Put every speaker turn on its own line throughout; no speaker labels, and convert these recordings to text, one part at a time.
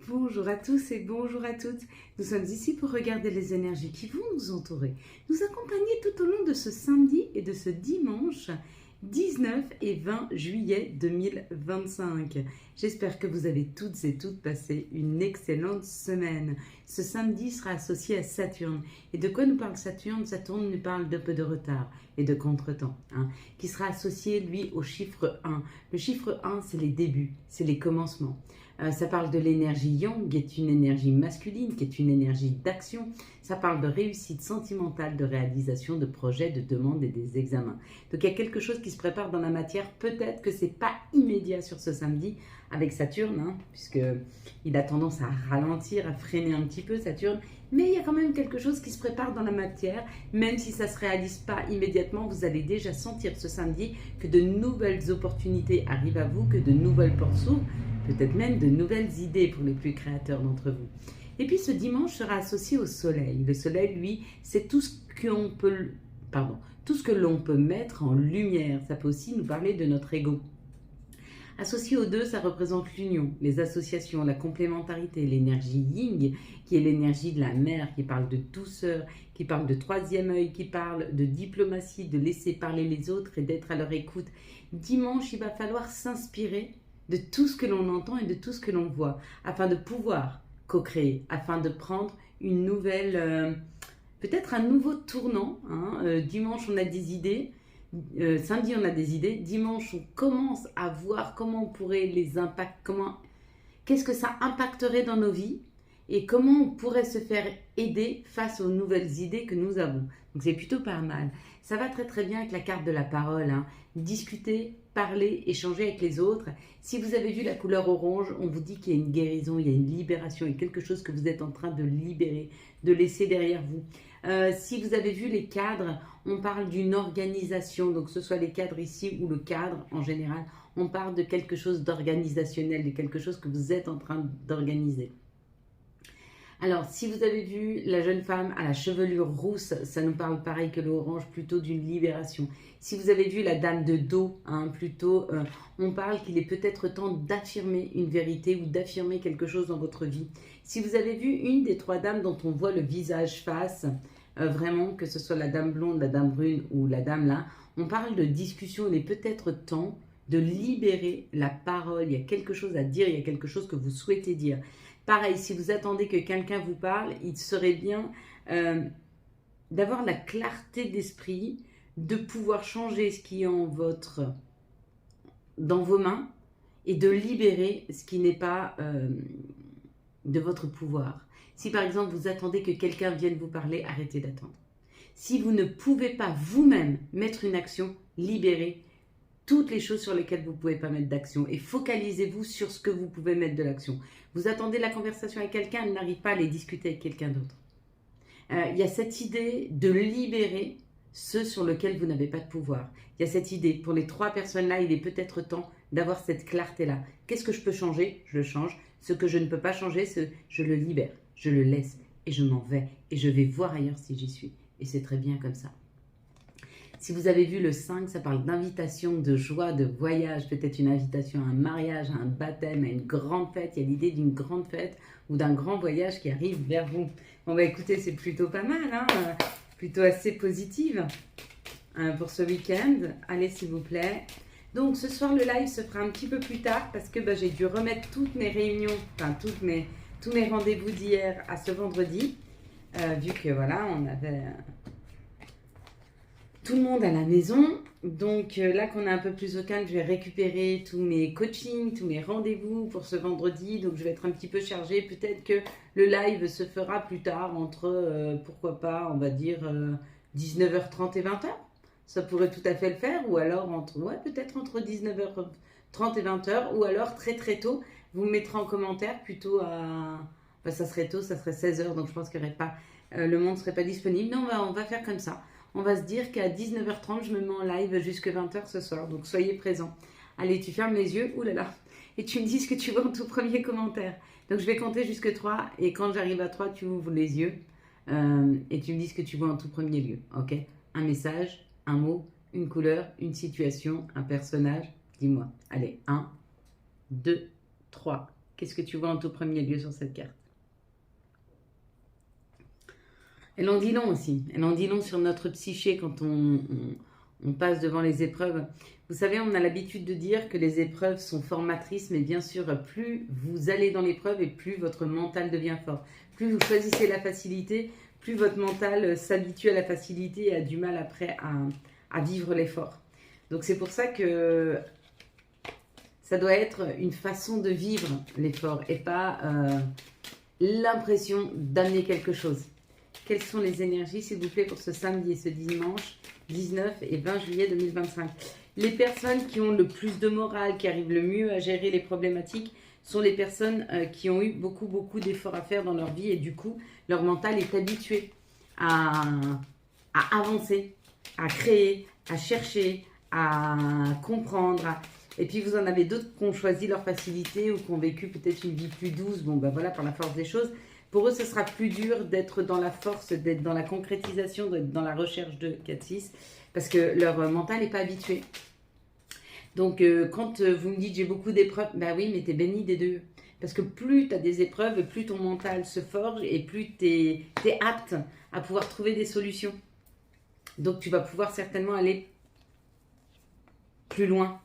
Bonjour à tous et bonjour à toutes. Nous sommes ici pour regarder les énergies qui vont nous entourer, nous accompagner tout au long de ce samedi et de ce dimanche 19 et 20 juillet 2025. J'espère que vous avez toutes et toutes passé une excellente semaine. Ce samedi sera associé à Saturne. Et de quoi nous parle Saturne? Saturne nous parle d'un peu de retard et de contretemps, qui sera associé, lui, au chiffre 1. Le chiffre 1, c'est les débuts, c'est les commencements. Ça parle de l'énergie Yang, qui est une énergie masculine, qui est une énergie d'action. Ça parle de réussite sentimentale, de réalisation de projets, de demandes et des examens. Donc il y a quelque chose qui se prépare dans la matière. Peut-être que ce n'est pas immédiat sur ce samedi avec Saturne, puisqu'il a tendance à ralentir, à freiner un petit peu Saturne. Mais il y a quand même quelque chose qui se prépare dans la matière. Même si ça ne se réalise pas immédiatement, vous allez déjà sentir ce samedi que de nouvelles opportunités arrivent à vous, que de nouvelles portes s'ouvrent. Peut-être même de nouvelles idées pour les plus créateurs d'entre vous. Et puis ce dimanche sera associé au soleil. Le soleil, lui, c'est tout ce que l'on peut mettre en lumière. Ça peut aussi nous parler de notre ego. Associé aux deux, ça représente l'union, les associations, la complémentarité, l'énergie yin, qui est l'énergie de la mer, qui parle de douceur, qui parle de troisième œil, qui parle de diplomatie, de laisser parler les autres et d'être à leur écoute. Dimanche, il va falloir s'inspirer de tout ce que l'on entend et de tout ce que l'on voit, afin de pouvoir co-créer, afin de prendre une nouvelle, peut-être un nouveau tournant. Dimanche, on a des idées, samedi, on a des idées, dimanche, on commence à voir comment on pourrait les impacter, qu'est-ce que ça impacterait dans nos vies et comment on pourrait se faire aider face aux nouvelles idées que nous avons. Donc c'est plutôt pas mal. Ça va très très bien avec la carte de la parole. Discuter, parler, échanger avec les autres. Si vous avez vu la couleur orange, on vous dit qu'il y a une guérison, il y a une libération, il y a quelque chose que vous êtes en train de libérer, de laisser derrière vous. Si vous avez vu les cadres, on parle d'une organisation, donc que ce soit les cadres ici ou le cadre en général, on parle de quelque chose d'organisationnel, de quelque chose que vous êtes en train d'organiser. Alors, si vous avez vu la jeune femme à la chevelure rousse, ça nous parle pareil que l'orange, plutôt d'une libération. Si vous avez vu la dame de dos, on parle qu'il est peut-être temps d'affirmer une vérité ou d'affirmer quelque chose dans votre vie. Si vous avez vu une des trois dames dont on voit le visage face, vraiment, que ce soit la dame blonde, la dame brune ou la dame là, on parle de discussion. Il est peut-être temps de libérer la parole. Il y a quelque chose à dire, il y a quelque chose que vous souhaitez dire. Pareil, si vous attendez que quelqu'un vous parle, il serait bien d'avoir la clarté d'esprit, de pouvoir changer ce qui est dans vos mains et de libérer ce qui n'est pas de votre pouvoir. Si par exemple vous attendez que quelqu'un vienne vous parler, arrêtez d'attendre. Si vous ne pouvez pas vous-même mettre une action, libérez toutes les choses sur lesquelles vous ne pouvez pas mettre d'action et focalisez-vous sur ce que vous pouvez mettre de l'action. Vous attendez la conversation avec quelqu'un, elle n'arrive pas à aller discuter avec quelqu'un d'autre. Il y a cette idée de libérer ceux sur lesquels vous n'avez pas de pouvoir. Il y a cette idée, pour les trois personnes-là, il est peut-être temps d'avoir cette clarté-là. Qu'est-ce que je peux changer? Je le change. Ce que je ne peux pas changer, je le libère, je le laisse et je m'en vais. Et je vais voir ailleurs si j'y suis. Et c'est très bien comme ça. Si vous avez vu le 5, ça parle d'invitation, de joie, de voyage, peut-être une invitation à un mariage, à un baptême, à une grande fête. Il y a l'idée d'une grande fête ou d'un grand voyage qui arrive vers vous. Bon, écoutez, c'est plutôt pas mal, plutôt assez positive pour ce week-end. Allez, s'il vous plaît. Donc, ce soir, le live se fera un petit peu plus tard parce que j'ai dû remettre toutes mes réunions, tous mes rendez-vous d'hier à ce vendredi, vu que voilà, on avait tout le monde à la maison. Donc là qu'on est un peu plus au calme, je vais récupérer tous mes coachings, tous mes rendez-vous pour ce vendredi. Donc je vais être un petit peu chargée. Peut-être que le live se fera plus tard entre, pourquoi pas, on va dire 19h30 et 20h. Ça pourrait tout à fait le faire. Ou alors peut-être entre 19h30 et 20h. Ou alors très très tôt. Vous me mettrez en commentaire plutôt à... ça serait tôt, ça serait 16h. Donc je pense qu'il n'y aurait pas... le monde ne serait pas disponible. Non, on va faire comme ça. On va se dire qu'à 19h30, je me mets en live jusqu'à 20h ce soir. Donc, soyez présents. Allez, tu fermes les yeux. Ouh là là. Et tu me dis ce que tu vois en tout premier commentaire. Donc, je vais compter jusqu'à 3. Et quand j'arrive à 3, tu ouvres les yeux. Et tu me dis ce que tu vois en tout premier lieu. OK? Un message, un mot, une couleur, une situation, un personnage. Dis-moi. Allez, 1, 2, 3. Qu'est-ce que tu vois en tout premier lieu sur cette carte? Elle en dit long aussi. Elle en dit long sur notre psyché quand on passe devant les épreuves. Vous savez, on a l'habitude de dire que les épreuves sont formatrices, mais bien sûr, plus vous allez dans l'épreuve et plus votre mental devient fort. Plus vous choisissez la facilité, plus votre mental s'habitue à la facilité et a du mal après à vivre l'effort. Donc c'est pour ça que ça doit être une façon de vivre l'effort et pas l'impression d'amener quelque chose. Quelles sont les énergies, s'il vous plaît, pour ce samedi et ce dimanche 19 et 20 juillet 2025? Les personnes qui ont le plus de morale, qui arrivent le mieux à gérer les problématiques, sont les personnes qui ont eu beaucoup d'efforts à faire dans leur vie et du coup, leur mental est habitué à avancer, à créer, à chercher, à comprendre. Et puis, vous en avez d'autres qui ont choisi leur facilité ou qui ont vécu peut-être une vie plus douce. Bon, ben voilà, par la force des choses. Pour eux, ce sera plus dur d'être dans la force, d'être dans la concrétisation, d'être dans la recherche de 4-6, parce que leur mental n'est pas habitué. Donc, quand vous me dites j'ai beaucoup d'épreuves, bah oui, mais tu es béni des deux. Parce que plus tu as des épreuves, plus ton mental se forge et plus tu es apte à pouvoir trouver des solutions. Donc, tu vas pouvoir certainement aller plus loin,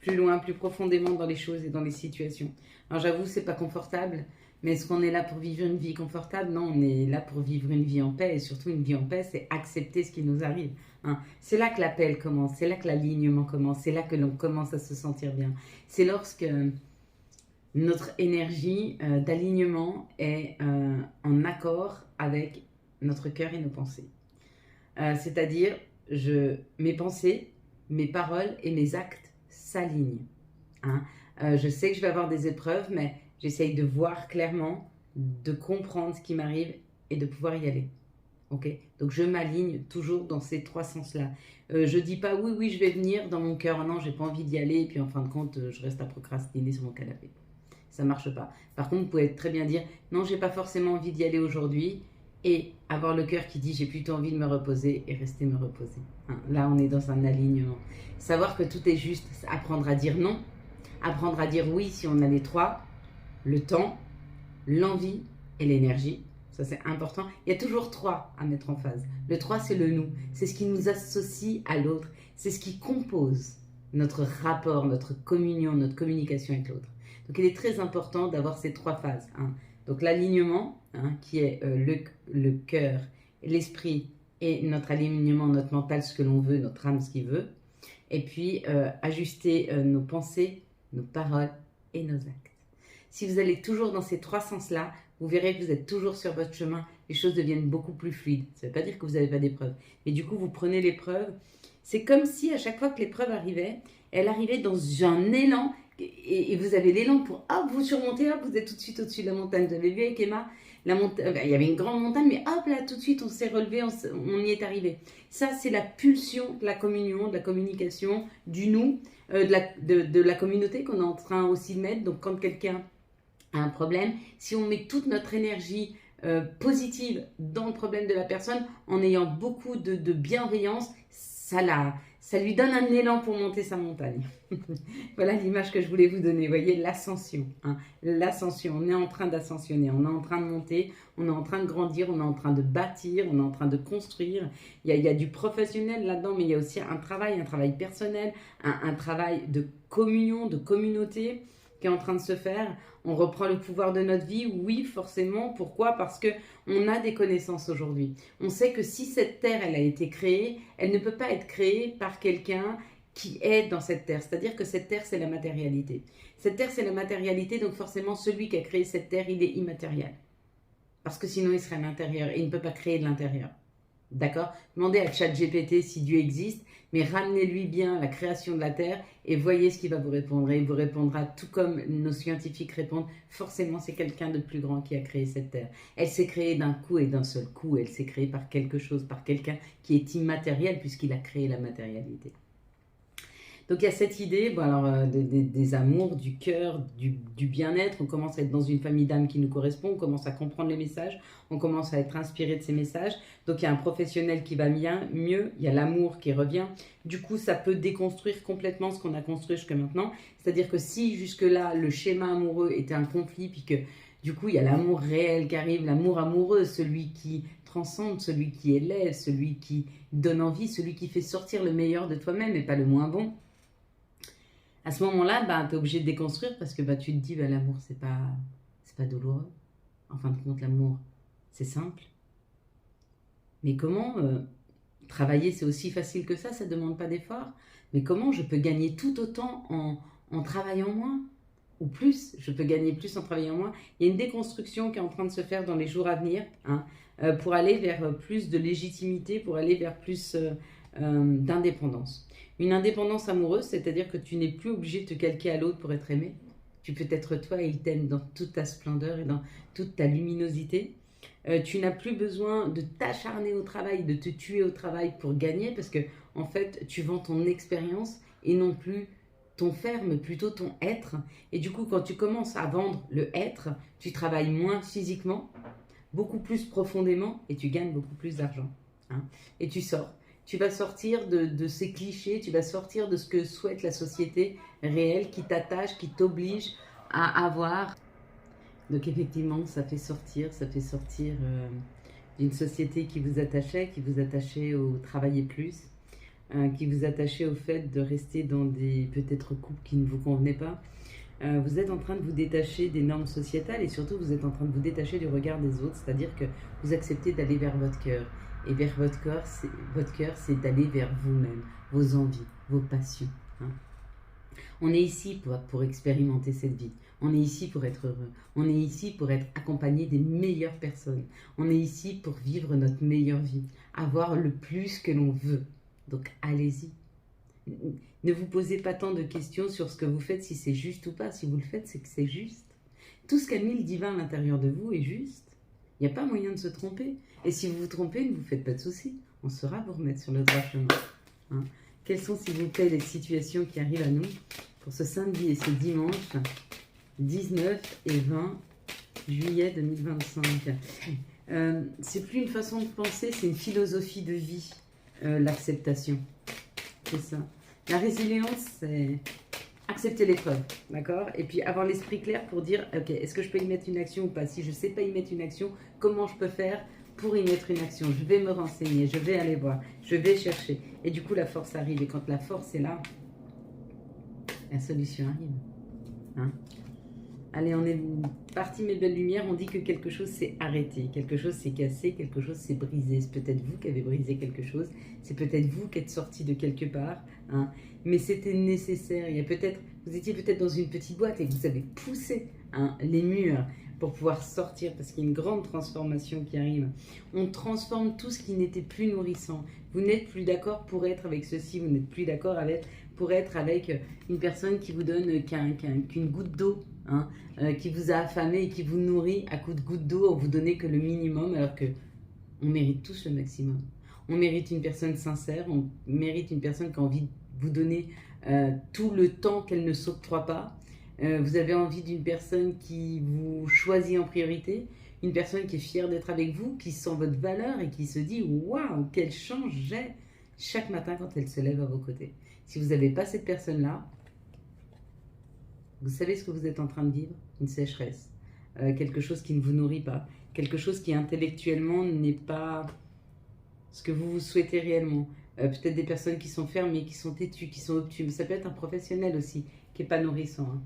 plus profondément dans les choses et dans les situations. Alors, j'avoue, c'est pas confortable. Mais est-ce qu'on est là pour vivre une vie confortable? Non, on est là pour vivre une vie en paix. Et surtout, une vie en paix, c'est accepter ce qui nous arrive. Hein. C'est là que l'appel commence, c'est là que l'alignement commence, c'est là que l'on commence à se sentir bien. C'est lorsque notre énergie d'alignement est en accord avec notre cœur et nos pensées. C'est-à-dire, mes pensées, mes paroles et mes actes s'alignent. Hein. Je sais que je vais avoir des épreuves, mais j'essaye de voir clairement, de comprendre ce qui m'arrive et de pouvoir y aller. Ok? Donc je m'aligne toujours dans ces trois sens-là. Je dis pas oui, je vais venir dans mon cœur. Non, j'ai pas envie d'y aller. Et puis en fin de compte, je reste à procrastiner sur mon canapé. Ça marche pas. Par contre, vous pouvez très bien dire non, j'ai pas forcément envie d'y aller aujourd'hui. Et avoir le cœur qui dit j'ai plutôt envie de me reposer et rester me reposer. Hein, là, on est dans un alignement. Savoir que tout est juste, apprendre à dire non, apprendre à dire oui si on a les trois. Le temps, l'envie et l'énergie. Ça, c'est important. Il y a toujours trois à mettre en phase. Le 3, c'est le nous. C'est ce qui nous associe à l'autre. C'est ce qui compose notre rapport, notre communion, notre communication avec l'autre. Donc, il est très important d'avoir ces trois phases. Hein. Donc, l'alignement, hein, qui est le cœur, l'esprit et notre alignement, notre mental, ce que l'on veut, notre âme, ce qu'il veut. Et puis, ajuster nos pensées, nos paroles et nos actes. Si vous allez toujours dans ces trois sens-là, vous verrez que vous êtes toujours sur votre chemin. Les choses deviennent beaucoup plus fluides. Ça ne veut pas dire que vous n'avez pas d'épreuve. Mais du coup, vous prenez l'épreuve. C'est comme si à chaque fois que l'épreuve arrivait, elle arrivait dans un élan. Et vous avez l'élan pour vous surmonter. Hop, vous êtes tout de suite au-dessus de la montagne. Vous avez vu avec Emma, il y avait une grande montagne, mais hop, là, tout de suite, on s'est relevé, on y est arrivé. Ça, c'est la pulsion de la communion, de la communication, du nous, de la communauté qu'on est en train aussi de mettre. Donc, quand quelqu'un un problème, si on met toute notre énergie positive dans le problème de la personne, en ayant beaucoup de bienveillance, ça lui donne un élan pour monter sa montagne. Voilà l'image que je voulais vous donner. Vous voyez, l'ascension. Hein, l'ascension, on est en train d'ascensionner, on est en train de monter, on est en train de grandir, on est en train de bâtir, on est en train de construire. Il y a du professionnel là-dedans, mais il y a aussi un travail personnel, un travail de communion, de communauté qui est en train de se faire. On reprend le pouvoir de notre vie, oui, forcément. Pourquoi? Parce qu'on a des connaissances aujourd'hui. On sait que si cette terre, elle a été créée, elle ne peut pas être créée par quelqu'un qui est dans cette terre. C'est-à-dire que cette terre, c'est la matérialité. Cette terre, c'est la matérialité, donc forcément, celui qui a créé cette terre, il est immatériel. Parce que sinon, il serait à l'intérieur et il ne peut pas créer de l'intérieur. D'accord? Demandez à ChatGPT si Dieu existe, mais ramenez-lui bien la création de la Terre et voyez ce qu'il va vous répondre. Et il vous répondra tout comme nos scientifiques répondent. Forcément, c'est quelqu'un de plus grand qui a créé cette Terre. Elle s'est créée d'un coup et d'un seul coup. Elle s'est créée par quelque chose, par quelqu'un qui est immatériel puisqu'il a créé la matérialité. Donc il y a cette idée, bon, alors, des amours, du cœur, du bien-être. On commence à être dans une famille d'âmes qui nous correspond, on commence à comprendre les messages, on commence à être inspiré de ces messages. Donc il y a un professionnel qui va mieux, il y a l'amour qui revient. Du coup, ça peut déconstruire complètement ce qu'on a construit jusque maintenant. C'est-à-dire que si jusque-là, le schéma amoureux était un conflit, puis que du coup, il y a l'amour réel qui arrive, l'amour amoureux, celui qui transcende, celui qui élève, celui qui donne envie, celui qui fait sortir le meilleur de toi-même et pas le moins bon. À ce moment-là, bah, tu es obligé de déconstruire parce que bah, tu te dis, bah, l'amour, c'est pas douloureux. En fin de compte, l'amour, c'est simple. Mais comment travailler, c'est aussi facile que ça ne demande pas d'effort. Mais comment je peux gagner tout autant en travaillant moins ou plus? Je peux gagner plus en travaillant moins. Il y a une déconstruction qui est en train de se faire dans les jours à venir, hein, pour aller vers plus de légitimité, pour aller vers plus d'indépendance. Une indépendance amoureuse, c'est-à-dire que tu n'es plus obligé de te calquer à l'autre pour être aimé. Tu peux être toi et il t'aime dans toute ta splendeur et dans toute ta luminosité. Tu n'as plus besoin de t'acharner au travail, de te tuer au travail pour gagner, parce que en fait, tu vends ton expérience et non plus ton faire, mais plutôt ton être. Et du coup, quand tu commences à vendre le être, tu travailles moins physiquement, beaucoup plus profondément et tu gagnes beaucoup plus d'argent. Hein. Et tu sors. Tu vas sortir de ces clichés, tu vas sortir de ce que souhaite la société réelle qui t'attache, qui t'oblige à avoir. Donc effectivement, ça fait sortir d'une société qui vous attachait au travailler plus, qui vous attachait au fait de rester dans des peut-être couples qui ne vous convenaient pas. Vous êtes en train de vous détacher des normes sociétales et surtout vous êtes en train de vous détacher du regard des autres, c'est-à-dire que vous acceptez d'aller vers votre cœur. Et vers votre cœur, c'est d'aller vers vous-même, vos envies, vos passions. Hein. On est ici pour expérimenter cette vie. On est ici pour être heureux. On est ici pour être accompagné des meilleures personnes. On est ici pour vivre notre meilleure vie, avoir le plus que l'on veut. Donc allez-y. Ne vous posez pas tant de questions sur ce que vous faites, si c'est juste ou pas. Si vous le faites, c'est que c'est juste. Tout ce qu'a mis le divin à l'intérieur de vous est juste. Il n'y a pas moyen de se tromper. Et si vous vous trompez, ne vous faites pas de soucis. On saura vous remettre sur le droit chemin. Hein. Quelles sont, s'il vous plaît, les situations qui arrivent à nous pour ce samedi et ce dimanche 19 et 20 juillet 2025. C'est plus une façon de penser, c'est une philosophie de vie, l'acceptation. C'est ça. La résilience, c'est accepter l'épreuve, d'accord? Et puis avoir l'esprit clair pour dire, ok, est-ce que je peux y mettre une action ou pas? Si je ne sais pas y mettre une action, comment je peux faire pour y mettre une action? Je vais me renseigner, je vais aller voir, je vais chercher. Et du coup, la force arrive. Et quand la force est là, la solution arrive. Hein? Allez, on est parti, mes belles lumières. On dit que quelque chose s'est arrêté, quelque chose s'est cassé, quelque chose s'est brisé. C'est peut-être vous qui avez brisé quelque chose, c'est peut-être vous qui êtes sorti de quelque part. Hein? Mais c'était nécessaire. Vous étiez peut-être dans une petite boîte et vous avez poussé les murs pour pouvoir sortir, parce qu'il y a une grande transformation qui arrive. On transforme tout ce qui n'était plus nourrissant. Vous n'êtes plus d'accord pour être avec ceci, vous n'êtes plus d'accord pour être avec une personne qui vous donne qu'une goutte d'eau, hein, qui vous a affamé et qui vous nourrit à coups de goutte d'eau, on vous donnait que le minimum, alors que on mérite tous le maximum. On mérite une personne sincère, on mérite une personne qui a envie de vous donner tout le temps qu'elle ne s'octroie pas. Vous avez envie d'une personne qui vous choisit en priorité, une personne qui est fière d'être avec vous, qui sent votre valeur et qui se dit « Waouh, quelle chance j'ai !» chaque matin quand elle se lève à vos côtés. Si vous n'avez pas cette personne-là, vous savez ce que vous êtes en train de vivre? Une sécheresse, quelque chose qui ne vous nourrit pas, quelque chose qui intellectuellement n'est pas ce que vous souhaitez réellement. Peut-être des personnes qui sont fermées, qui sont têtues, qui sont obtus. Ça peut être un professionnel aussi, qui n'est pas nourrissant. Hein.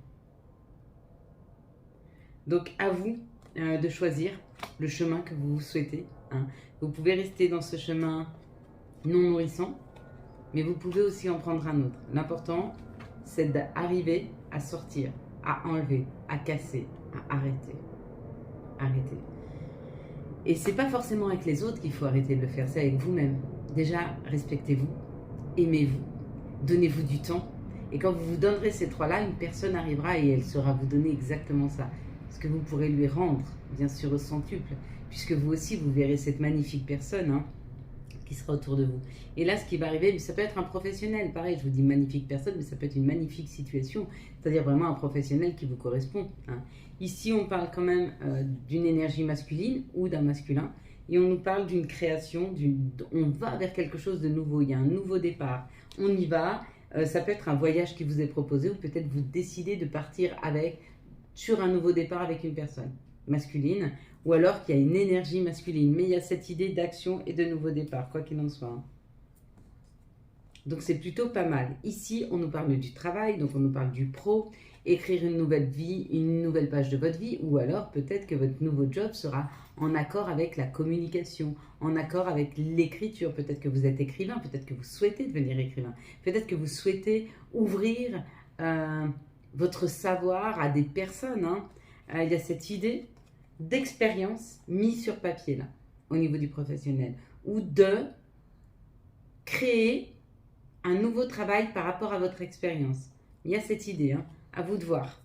Donc, à vous de choisir le chemin que vous souhaitez. Hein. Vous pouvez rester dans ce chemin non nourrissant, mais vous pouvez aussi en prendre un autre. L'important, c'est d'arriver à sortir, à enlever, à casser, à arrêter. Arrêter. Et c'est pas forcément avec les autres qu'il faut arrêter de le faire, c'est avec vous-même. Déjà, respectez-vous, aimez-vous, donnez-vous du temps. Et quand vous vous donnerez ces trois-là, une personne arrivera et elle saura vous donner exactement ça. Ce que vous pourrez lui rendre, bien sûr, au centuple, puisque vous aussi, vous verrez cette magnifique personne, hein, qui sera autour de vous. Et là, ce qui va arriver, ça peut être un professionnel, pareil, je vous dis magnifique personne, mais ça peut être une magnifique situation, c'est-à-dire vraiment un professionnel qui vous correspond. Hein. Ici, on parle quand même d'une énergie masculine ou d'un masculin, et on nous parle d'une création, on va vers quelque chose de nouveau, il y a un nouveau départ, on y va, ça peut être un voyage qui vous est proposé, ou peut-être vous décidez de partir sur un nouveau départ avec une personne masculine, ou alors qu'il y a une énergie masculine, mais il y a cette idée d'action et de nouveau départ, quoi qu'il en soit. Hein. Donc c'est plutôt pas mal. Ici, on nous parle du travail, donc on nous parle du pro, écrire une nouvelle vie, une nouvelle page de votre vie, ou alors peut-être que votre nouveau job sera en accord avec la communication, en accord avec l'écriture. Peut-être que vous êtes écrivain, peut-être que vous souhaitez devenir écrivain, peut-être que vous souhaitez ouvrir votre savoir à des personnes. Hein. Il y a cette idée d'expérience mise sur papier là, au niveau du professionnel, ou de créer un nouveau travail par rapport à votre expérience. Il y a cette idée, hein, à vous de voir.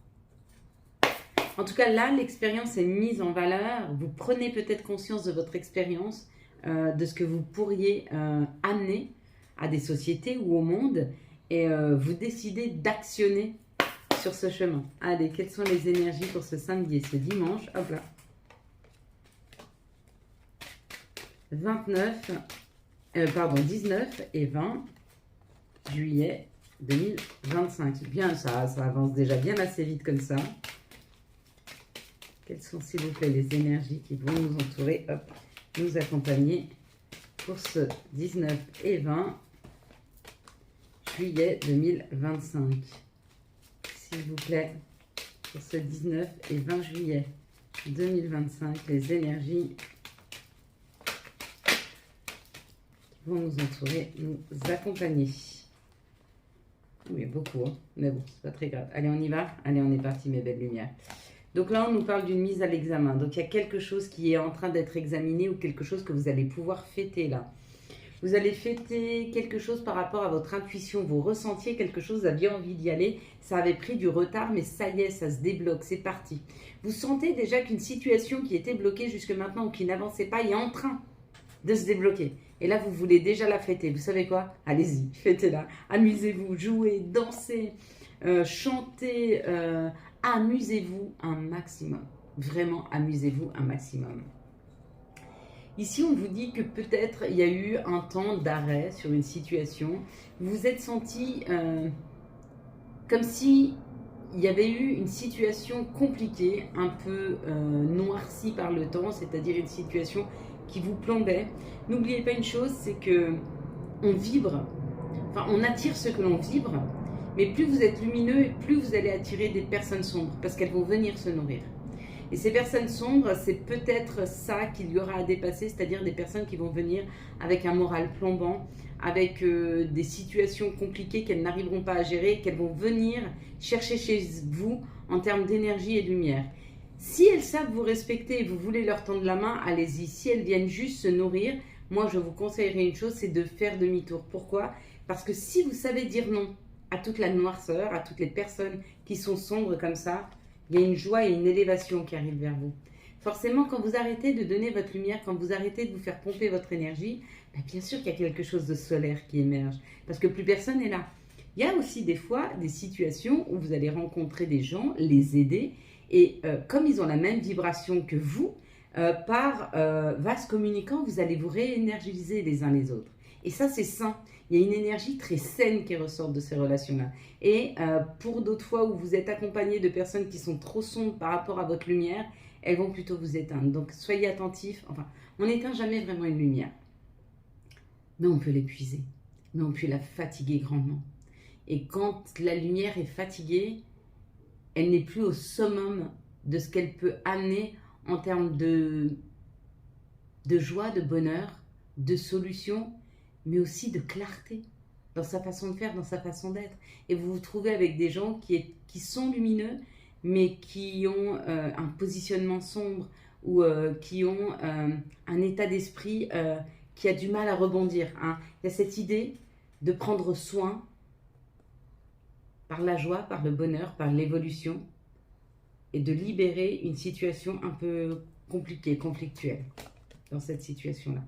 En tout cas, là, l'expérience est mise en valeur. Vous prenez peut-être conscience de votre expérience, de ce que vous pourriez amener à des sociétés ou au monde, et vous décidez d'actionner sur ce chemin. Allez, quelles sont les énergies pour ce samedi et ce dimanche? Hop là. 19 et 20 juillet 2025. Bien, ça avance déjà bien assez vite comme ça. Quelles sont, s'il vous plaît, les énergies qui vont nous entourer, hop, nous accompagner pour ce 19 et 20 juillet 2025. S'il vous plaît, pour ce 19 et 20 juillet 2025, les énergies vont nous entourer, nous accompagner. Oui, beaucoup, hein. Mais bon, c'est pas très grave. Allez, on y va. Allez, on est parti, mes belles lumières. Donc là, on nous parle d'une mise à l'examen. Donc, il y a quelque chose qui est en train d'être examiné ou quelque chose que vous allez pouvoir fêter là. Vous allez fêter quelque chose par rapport à votre intuition. Vous ressentiez quelque chose, vous aviez envie d'y aller. Ça avait pris du retard, mais ça y est, ça se débloque, c'est parti. Vous sentez déjà qu'une situation qui était bloquée jusque maintenant ou qui n'avançait pas est en train de se débloquer. Et là, vous voulez déjà la fêter. Vous savez quoi? Allez-y, fêtez-la. Amusez-vous, jouez, dansez, chantez, amusez-vous un maximum. Vraiment, amusez-vous un maximum. Ici, on vous dit que peut-être il y a eu un temps d'arrêt sur une situation. Vous vous êtes senti comme si il y avait eu une situation compliquée, un peu noircie par le temps, c'est-à-dire une situation qui vous plombait. N'oubliez pas une chose, c'est que on vibre, enfin on attire ce que l'on vibre, mais plus vous êtes lumineux, plus vous allez attirer des personnes sombres, parce qu'elles vont venir se nourrir. Et ces personnes sombres, c'est peut-être ça qu'il y aura à dépasser, c'est-à-dire des personnes qui vont venir avec un moral plombant, avec des situations compliquées qu'elles n'arriveront pas à gérer, qu'elles vont venir chercher chez vous en termes d'énergie et de lumière. Si elles savent vous respecter et vous voulez leur tendre la main, allez-y. Si elles viennent juste se nourrir, moi je vous conseillerais une chose, c'est de faire demi-tour. Pourquoi? Parce que si vous savez dire non à toute la noirceur, à toutes les personnes qui sont sombres comme ça, il y a une joie et une élévation qui arrivent vers vous. Forcément, quand vous arrêtez de donner votre lumière, quand vous arrêtez de vous faire pomper votre énergie, bien sûr qu'il y a quelque chose de solaire qui émerge, parce que plus personne n'est là. Il y a aussi des fois des situations où vous allez rencontrer des gens, les aider, et comme ils ont la même vibration que vous, par vase communicant, vous allez vous réénergiser les uns les autres. Et ça, c'est sain. Il y a une énergie très saine qui ressort de ces relations-là. Et pour d'autres fois où vous êtes accompagné de personnes qui sont trop sombres par rapport à votre lumière, elles vont plutôt vous éteindre. Donc, soyez attentifs. Enfin, on n'éteint jamais vraiment une lumière. Mais on peut l'épuiser. Mais on peut la fatiguer grandement. Et quand la lumière est fatiguée, elle n'est plus au summum de ce qu'elle peut amener en termes de joie, de bonheur, de solution, mais aussi de clarté dans sa façon de faire, dans sa façon d'être. Et vous vous trouvez avec des gens qui sont lumineux, mais qui ont un positionnement sombre ou qui ont un état d'esprit qui a du mal à rebondir. Hein. Il y a cette idée de prendre soin par la joie, par le bonheur, par l'évolution, et de libérer une situation un peu compliquée, conflictuelle, dans cette situation-là.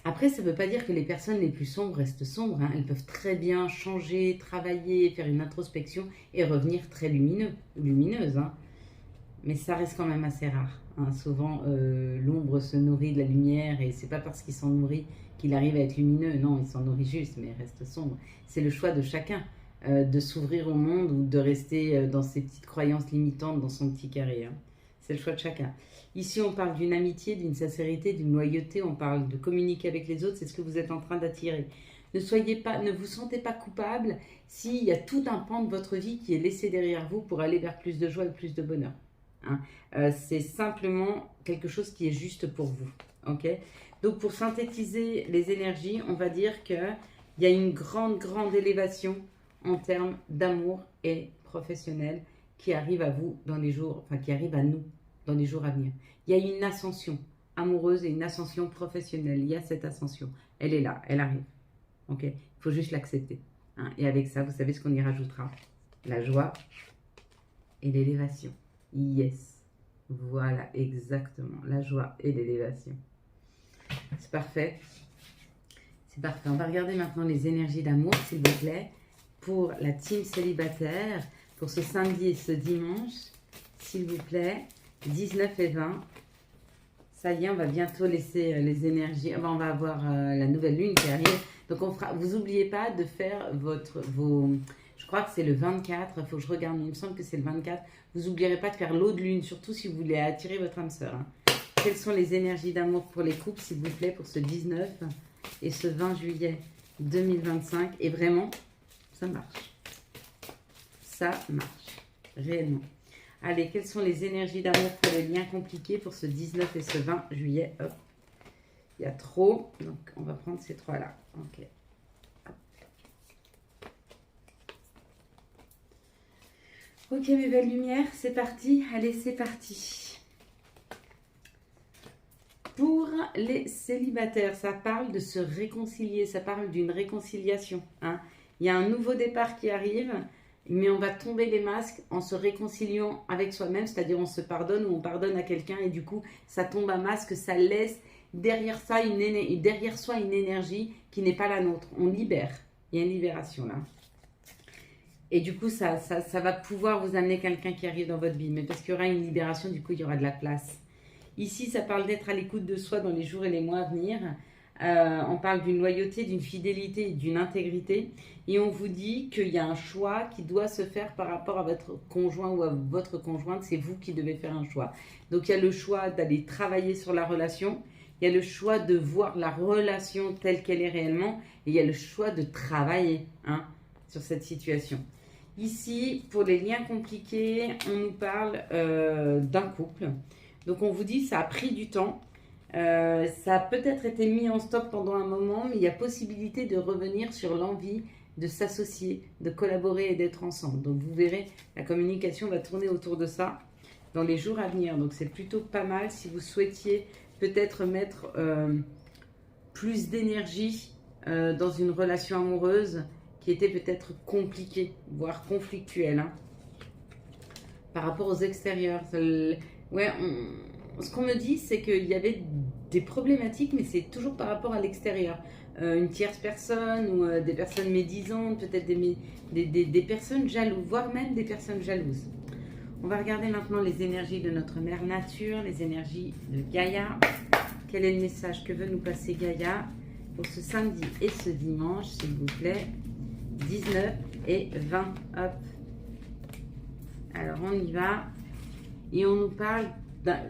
Après, ça ne veut pas dire que les personnes les plus sombres restent sombres, hein. Elles peuvent très bien changer, travailler, faire une introspection et revenir très lumineux, lumineuses, hein. Mais ça reste quand même assez rare, hein. Souvent, l'ombre se nourrit de la lumière et c'est pas parce qu'il s'en nourrit qu'il arrive à être lumineux. Non, il s'en nourrit juste, mais il reste sombre. C'est le choix de chacun de s'ouvrir au monde ou de rester dans ses petites croyances limitantes dans son petit carré, hein. C'est le choix de chacun. Ici, on parle d'une amitié, d'une sincérité, d'une loyauté. On parle de communiquer avec les autres. C'est ce que vous êtes en train d'attirer. Ne vous sentez pas coupable s'il y a tout un pan de votre vie qui est laissé derrière vous pour aller vers plus de joie et plus de bonheur, hein. C'est simplement quelque chose qui est juste pour vous. Ok. Donc, pour synthétiser les énergies, on va dire qu'il y a une grande, grande élévation en termes d'amour et professionnel qui arrive à vous dans les jours, enfin qui arrive à nous dans les jours à venir. Il y a une ascension amoureuse et une ascension professionnelle. Il y a cette ascension. Elle est là, elle arrive. Ok. Il faut juste l'accepter, hein. Et avec ça, vous savez ce qu'on y rajoutera? La joie et l'élévation. Yes. Voilà, exactement. La joie et l'élévation. C'est parfait. C'est parfait. On va regarder maintenant les énergies d'amour, s'il vous plaît, pour la team célibataire, pour ce samedi et ce dimanche, s'il vous plaît, 19 et 20. Ça y est, on va bientôt laisser les énergies. On va avoir la nouvelle lune qui arrive. Donc, vous n'oubliez pas de faire je crois que c'est le 24. Il faut que je regarde, mais il me semble que c'est le 24. Vous n'oublierez pas de faire l'eau de lune, surtout si vous voulez attirer votre âme sœur, hein. Quelles sont les énergies d'amour pour les couples, s'il vous plaît, pour ce 19 et ce 20 juillet 2025? Et vraiment, ça marche. Ça marche. Réellement. Allez, quelles sont les énergies d'amour pour les liens compliqués pour ce 19 et ce 20 juillet? Hop. Il y a trop. Donc, on va prendre ces trois-là. Ok. Ok, mes belles lumières, c'est parti. Allez, c'est parti. Pour les célibataires, ça parle de se réconcilier. Ça parle d'une réconciliation, hein. Il y a un nouveau départ qui arrive. Mais on va tomber les masques en se réconciliant avec soi-même, c'est-à-dire on se pardonne ou on pardonne à quelqu'un et du coup ça tombe un masque, ça laisse derrière soi une énergie qui n'est pas la nôtre. On libère, il y a une libération là. Et du coup ça va pouvoir vous amener quelqu'un qui arrive dans votre vie, mais parce qu'il y aura une libération, du coup il y aura de la place. Ici ça parle d'être à l'écoute de soi dans les jours et les mois à venir. On parle d'une loyauté, d'une fidélité et d'une intégrité. Et on vous dit qu'il y a un choix qui doit se faire par rapport à votre conjoint ou à votre conjointe. C'est vous qui devez faire un choix. Donc il y a le choix d'aller travailler sur la relation. Il y a le choix de voir la relation telle qu'elle est réellement. Et il y a le choix de travailler, hein, sur cette situation. Ici, pour les liens compliqués, on nous parle d'un couple. Donc on vous dit ça a pris du temps. Ça a peut-être été mis en stop pendant un moment, mais il y a possibilité de revenir sur l'envie de s'associer, de collaborer et d'être ensemble. Donc vous verrez, la communication va tourner autour de ça dans les jours à venir. Donc c'est plutôt pas mal si vous souhaitiez peut-être mettre plus d'énergie dans une relation amoureuse qui était peut-être compliquée, voire conflictuelle, hein. Par rapport aux extérieurs. Ouais, ce qu'on me dit, c'est qu'il y avait des problématiques, mais c'est toujours par rapport à l'extérieur. Une tierce personne ou des personnes médisantes, peut-être des personnes jalouses, voire même des personnes jalouses. On va regarder maintenant les énergies de notre mère nature, les énergies de Gaïa. Quel est le message que veut nous passer Gaïa pour ce samedi et ce dimanche, s'il vous plaît? 19 et 20. Hop. Alors, on y va. Et on nous parle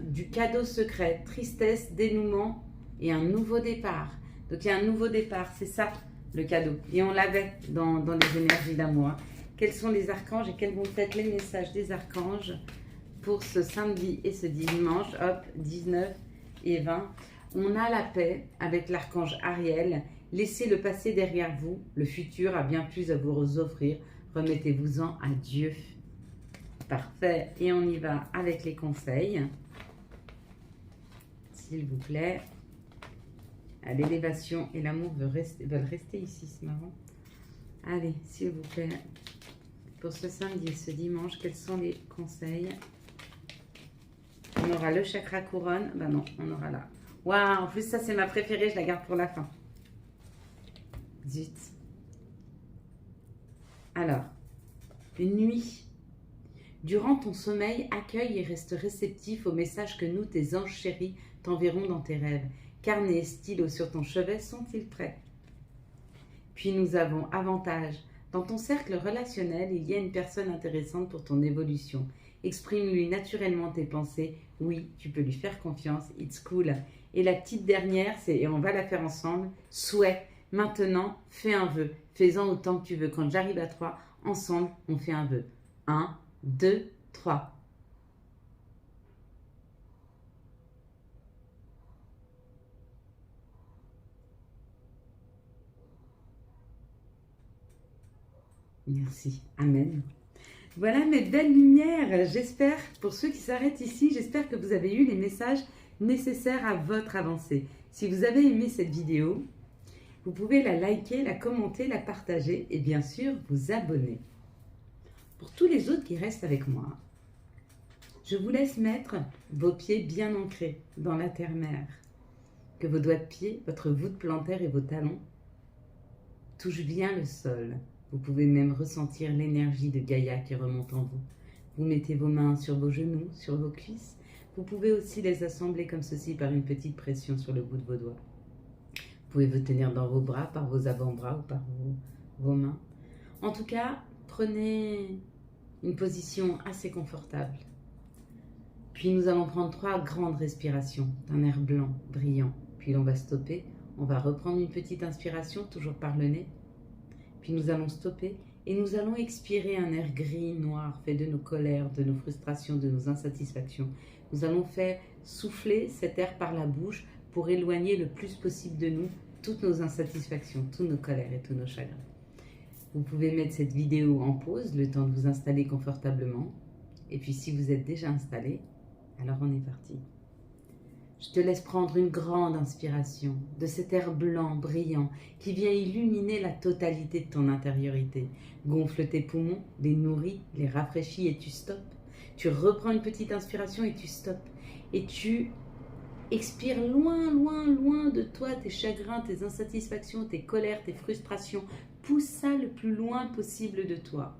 du cadeau secret, tristesse, dénouement et un nouveau départ. Donc il y a un nouveau départ, c'est ça le cadeau. Et on l'avait dans les énergies d'amour. Quels sont les archanges et quels vont être les messages des archanges pour ce samedi et ce dimanche? Hop, 19 et 20. On a la paix avec l'archange Ariel. Laissez le passé derrière vous. Le futur a bien plus à vous offrir. Remettez-vous-en à Dieu. Parfait. Et on y va avec les conseils. S'il vous plaît. L'élévation et l'amour veulent rester ici, c'est marrant. Allez, s'il vous plaît. Pour ce samedi et ce dimanche, quels sont les conseils? On aura le chakra couronne. Ben non, on aura là. Waouh, en plus ça c'est ma préférée, je la garde pour la fin. Zut. Alors, une nuit. Durant ton sommeil, accueille et reste réceptif aux messages que nous, tes anges chéris, t'enverront dans tes rêves. Carnet et stylo sur ton chevet sont-ils prêts? Puis nous avons avantage. Dans ton cercle relationnel, il y a une personne intéressante pour ton évolution. Exprime-lui naturellement tes pensées. Oui, tu peux lui faire confiance. It's cool. Et la petite dernière, et on va la faire ensemble, souhait. Maintenant, fais un vœu. Fais-en autant que tu veux. Quand j'arrive à 3, ensemble, on fait un vœu. 1, 2, 3. Merci. Amen. Voilà mes belles lumières. J'espère, pour ceux qui s'arrêtent ici, j'espère que vous avez eu les messages nécessaires à votre avancée. Si vous avez aimé cette vidéo, vous pouvez la liker, la commenter, la partager et bien sûr vous abonner. Pour tous les autres qui restent avec moi, je vous laisse mettre vos pieds bien ancrés dans la terre-mère. Que vos doigts de pied, votre voûte plantaire et vos talons touchent bien le sol. Vous pouvez même ressentir l'énergie de Gaïa qui remonte en vous. Vous mettez vos mains sur vos genoux, sur vos cuisses. Vous pouvez aussi les assembler comme ceci par une petite pression sur le bout de vos doigts. Vous pouvez vous tenir dans vos bras, par vos avant-bras ou par vos mains. En tout cas, prenez une position assez confortable. Puis nous allons prendre 3 grandes respirations d'un air blanc, brillant. Puis on va stopper. On va reprendre une petite inspiration, toujours par le nez. Puis nous allons stopper et nous allons expirer un air gris, noir, fait de nos colères, de nos frustrations, de nos insatisfactions. Nous allons faire souffler cet air par la bouche pour éloigner le plus possible de nous toutes nos insatisfactions, toutes nos colères et tous nos chagrins. Vous pouvez mettre cette vidéo en pause, le temps de vous installer confortablement. Et puis si vous êtes déjà installé, alors on est parti. Je te laisse prendre une grande inspiration de cet air blanc, brillant, qui vient illuminer la totalité de ton intériorité. Gonfle tes poumons, les nourris, les rafraîchis et tu stoppes. Tu reprends une petite inspiration et tu stoppes. Et tu expires loin, loin, loin de toi tes chagrins, tes insatisfactions, tes colères, tes frustrations. Pousse ça le plus loin possible de toi.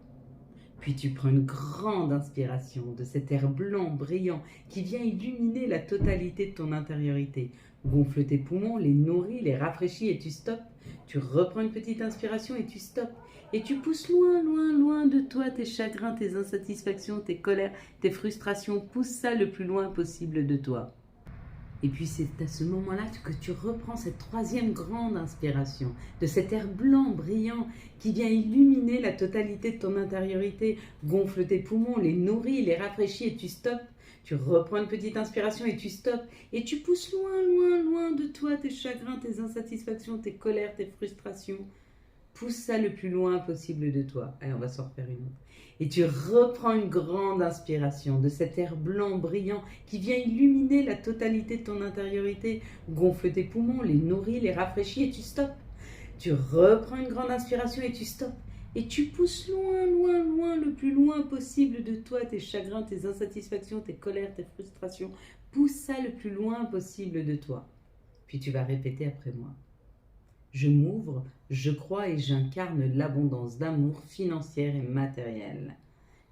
Puis tu prends une grande inspiration de cet air blanc, brillant, qui vient illuminer la totalité de ton intériorité. Gonfle tes poumons, les nourris, les rafraîchis et tu stoppes. Tu reprends une petite inspiration et tu stoppes. Et tu pousses loin, loin, loin de toi tes chagrins, tes insatisfactions, tes colères, tes frustrations. Pousse ça le plus loin possible de toi. Et puis c'est à ce moment-là que tu reprends cette 3e grande inspiration, de cet air blanc, brillant, qui vient illuminer la totalité de ton intériorité. Gonfle tes poumons, les nourris, les rafraîchis et tu stoppes. Tu reprends une petite inspiration et tu stoppes. Et tu pousses loin, loin, loin de toi tes chagrins, tes insatisfactions, tes colères, tes frustrations. Pousse ça le plus loin possible de toi. Allez, on va s'en refaire une autre. Et tu reprends une grande inspiration de cet air blanc brillant qui vient illuminer la totalité de ton intériorité. Gonfle tes poumons, les nourris, les rafraîchis et tu stoppes. Tu reprends une grande inspiration et tu stoppes. Et tu pousses loin, loin, loin, le plus loin possible de toi tes chagrins, tes insatisfactions, tes colères, tes frustrations. Pousse ça le plus loin possible de toi. Puis tu vas répéter après moi. Je m'ouvre, je crois et j'incarne l'abondance d'amour financière et matériel.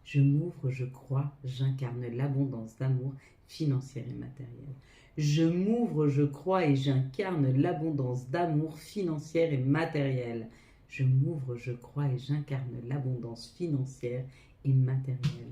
Je m'ouvre, je crois, j'incarne l'abondance d'amour financière et matériel. Je m'ouvre, je crois et j'incarne l'abondance d'amour financière et matériel. Je m'ouvre, je crois et j'incarne l'abondance financière et matérielle.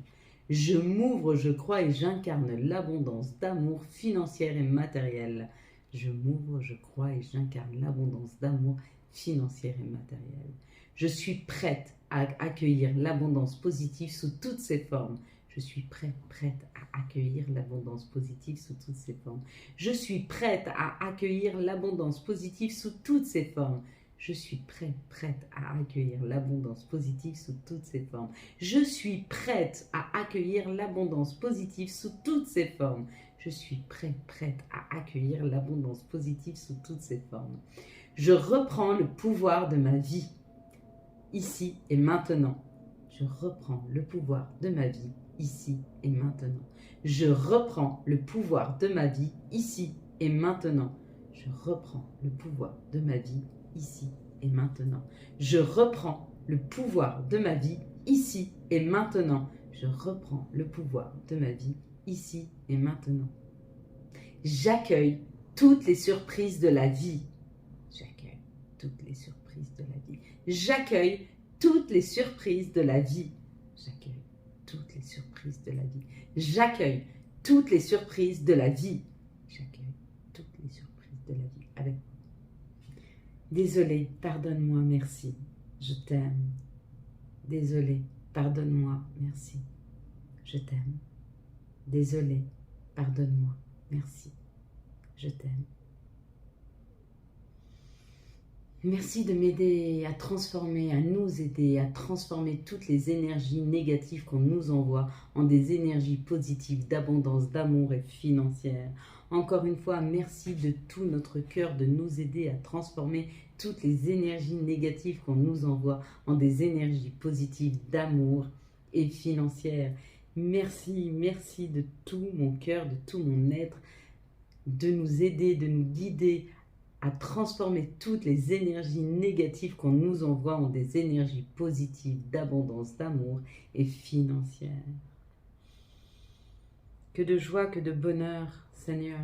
Je m'ouvre, je crois et j'incarne l'abondance d'amour financière et matériel. Je m'ouvre, je crois et j'incarne l'abondance d'amour financière et matérielle. Je suis prête à accueillir l'abondance positive sous toutes ses formes. Je suis prête à accueillir l'abondance positive sous toutes ses formes. Je suis prête à accueillir l'abondance positive sous toutes ses formes. Je suis prête à accueillir l'abondance positive sous toutes ses formes. Je suis prête à accueillir l'abondance positive sous toutes ses formes. Je suis prête à accueillir l'abondance positive sous toutes ses formes. Je reprends le pouvoir de ma vie, ici et maintenant. Je reprends le pouvoir de ma vie, ici et maintenant. Je reprends le pouvoir de ma vie, ici et maintenant. Je reprends le pouvoir de ma vie ici et maintenant. Je reprends le pouvoir de ma vie ici et maintenant. Je reprends le pouvoir de ma vie ici et maintenant. J'accueille toutes les surprises de la vie. J'accueille toutes les surprises de la vie. J'accueille toutes les surprises de la vie. J'accueille toutes les surprises de la vie. J'accueille toutes les surprises de la vie. J'accueille toutes les surprises de la vie avec moi. Désolé, pardonne-moi, merci. Je t'aime. Désolé, pardonne-moi, merci. Je t'aime. Désolé, pardonne-moi, merci. Je t'aime. Merci de m'aider à transformer, à nous aider à transformer toutes les énergies négatives qu'on nous envoie en des énergies positives d'abondance, d'amour et financière. Encore une fois, merci de tout notre cœur de nous aider à transformer toutes les énergies négatives qu'on nous envoie en des énergies positives d'amour et financière. Merci, merci de tout mon cœur, de tout mon être, de nous aider, de nous guider à transformer toutes les énergies négatives qu'on nous envoie en des énergies positives d'abondance, d'amour et financière. Que de joie, que de bonheur, Seigneur.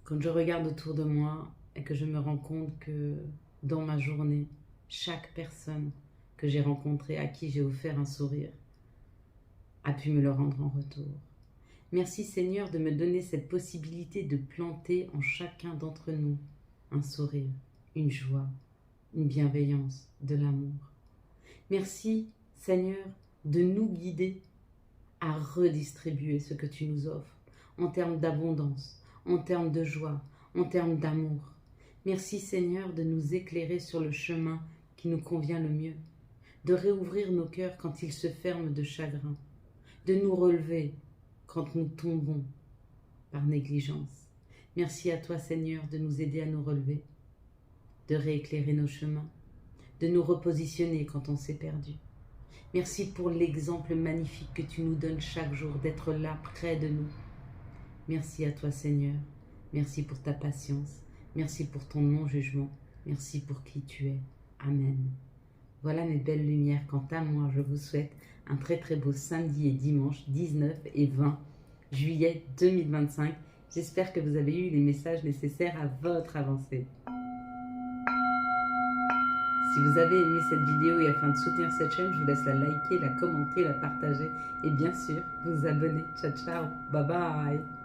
Quand je regarde autour de moi et que je me rends compte que dans ma journée, chaque personne que j'ai rencontrée, à qui j'ai offert un sourire, a pu me le rendre en retour. Merci Seigneur de me donner cette possibilité de planter en chacun d'entre nous un sourire, une joie, une bienveillance, de l'amour. Merci Seigneur de nous guider à redistribuer ce que tu nous offres en termes d'abondance, en termes de joie, en termes d'amour. Merci Seigneur de nous éclairer sur le chemin qui nous convient le mieux, de réouvrir nos cœurs quand ils se ferment de chagrin, de nous relever quand nous tombons par négligence. Merci à toi Seigneur de nous aider à nous relever, de rééclairer nos chemins, de nous repositionner quand on s'est perdu. Merci pour l'exemple magnifique que tu nous donnes chaque jour d'être là près de nous. Merci à toi Seigneur, merci pour ta patience, merci pour ton non-jugement, merci pour qui tu es. Amen. Voilà mes belles lumières, quant à moi je vous souhaite un très très beau samedi et dimanche 19 et 20 juillet 2025. J'espère que vous avez eu les messages nécessaires à votre avancée. Si vous avez aimé cette vidéo et afin de soutenir cette chaîne, je vous laisse la liker, la commenter, la partager et bien sûr vous abonner. Ciao ciao, bye bye.